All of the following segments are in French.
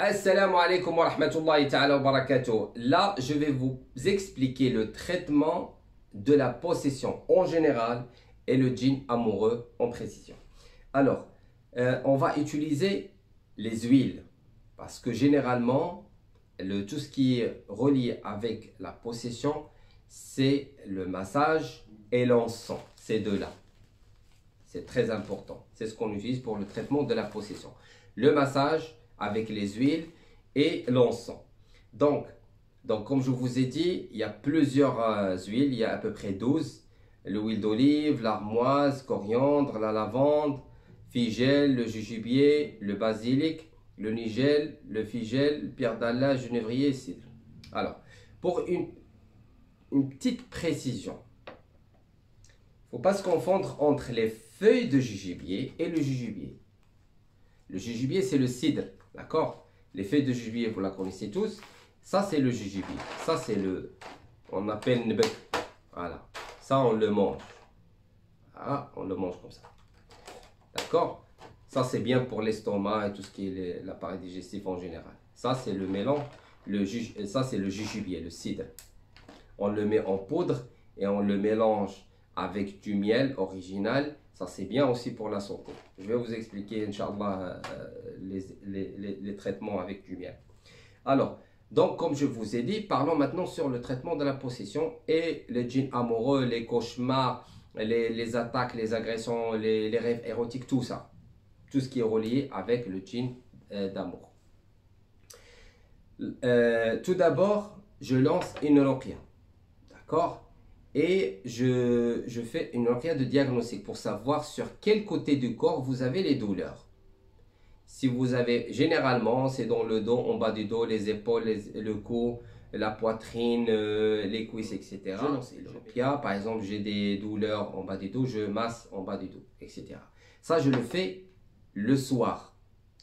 Assalamu alaikum wa rahmatullahi ta'ala wa barakatuh. Là, je vais vous expliquer le traitement de la possession en général et le djinn amoureux en précision. Alors, on va utiliser les huiles parce que généralement, tout ce qui est relié avec la possession, c'est le massage et l'encens. Ces deux-là. C'est très important. C'est ce qu'on utilise pour le traitement de la possession. Le massage avec les huiles et l'encens. Donc, comme je vous ai dit, il y a plusieurs huiles. Il y a à peu près 12. L'huile d'olive, l'armoise, coriandre, la lavande, figel, le jujubier, le basilic, le nigel, le figel, le pierre d'Allah, genévrier et cidre. Alors, pour une petite précision, il ne faut pas se confondre entre les feuilles de jujubier et le jujubier. Le jujubier, c'est le cidre, d'accord? Les feuilles de jujubier, vous la connaissez tous. Ça, c'est le jujubier. Ça, c'est on appelle nebek. Voilà. Ça, on le mange. Ah, on le mange comme ça. D'accord? Ça, c'est bien pour l'estomac et tout ce qui est l'appareil digestif en général. Ça, c'est le mélange. Ça, c'est le jujubier, le cidre. On le met en poudre et on le mélange avec du miel original. Ça, c'est bien aussi pour la santé. Je vais vous expliquer, Inch'Allah, les traitements avec du miel. Alors, donc, comme je vous ai dit, parlons maintenant sur le traitement de la possession et les djinns amoureux, les cauchemars, les attaques, les agressions, les rêves érotiques, tout ça. Tout ce qui est relié avec le djinn d'amour. Tout d'abord, je lance une ruqya. D'accord? Et je fais une ruqya de diagnostic pour savoir sur quel côté du corps vous avez les douleurs. Si vous avez, généralement, c'est dans le dos, en bas du dos, les épaules, le cou, la poitrine, les cuisses, etc. Je lance une ruqya. Par exemple, j'ai des douleurs en bas du dos, je masse en bas du dos, etc. Ça, je le fais le soir,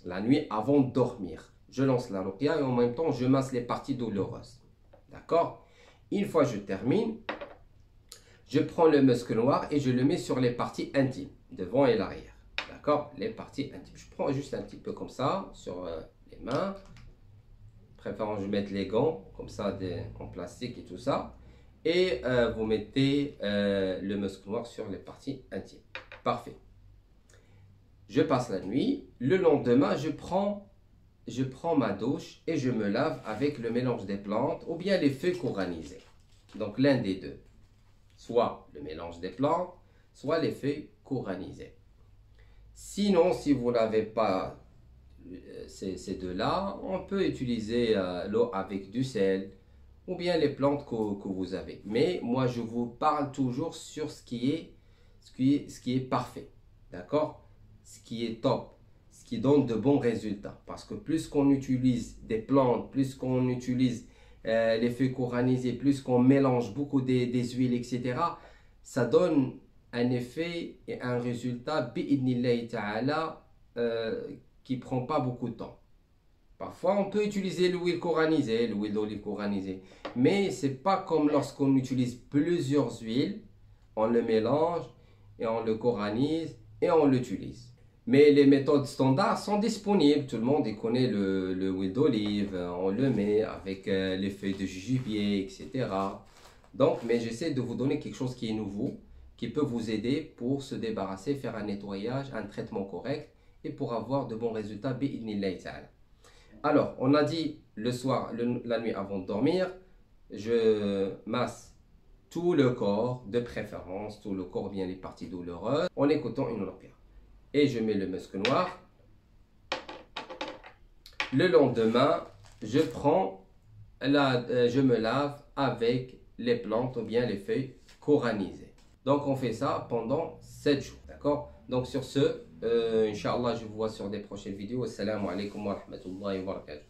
la nuit, avant de dormir. Je lance la ruqya et en même temps, je masse les parties douloureuses. D'accord? Une fois que je termine, je prends le musc noir et je le mets sur les parties intimes, devant et l'arrière. D'accord? Les parties intimes. Je prends juste un petit peu comme ça, sur les mains. Préférant, je mette les gants, comme ça, en plastique et tout ça. Et vous mettez le musc noir sur les parties intimes. Parfait. Je passe la nuit. Le lendemain, je prends ma douche et je me lave avec le mélange des plantes ou bien les feuilles couranisées. Donc, l'un des deux. Soit le mélange des plantes, soit les feuilles couranisées. Sinon, si vous n'avez pas ces deux-là, on peut utiliser l'eau avec du sel ou bien les plantes que vous avez. Mais moi, je vous parle toujours sur ce qui est parfait. D'accord? Ce qui est top, ce qui donne de bons résultats. Parce que plus qu'on utilise des plantes, plus qu'on utilise les feuilles couranisées, plus qu'on mélange beaucoup des huiles, etc., ça donne un effet et un résultat bi'idnillahi ta'ala qui ne prend pas beaucoup de temps. Parfois, on peut utiliser l'huile couranisée, l'huile d'olive couranisée, mais ce n'est pas comme lorsqu'on utilise plusieurs huiles, on le mélange et on le coranise et on l'utilise. Mais les méthodes standards sont disponibles. Tout le monde connaît l'huile d'olive. On le met avec les feuilles de jujubier, etc. Donc, mais j'essaie de vous donner quelque chose qui est nouveau, qui peut vous aider pour se débarrasser, faire un nettoyage, un traitement correct et pour avoir de bons résultats. Bi'idnillahi ta'ala. Alors, on a dit le soir, la nuit avant de dormir, je masse tout le corps, de préférence, tout le corps, bien les parties douloureuses, en écoutant une ruqya. Et je mets le musc noir. Le lendemain, je me lave avec les plantes ou bien les feuilles couranisées. Donc on fait ça pendant 7 jours. D'accord? Donc sur ce, Inch'Allah, je vous vois sur des prochaines vidéos. Assalamu alaikum wa rahmatullahi wa barakatuh.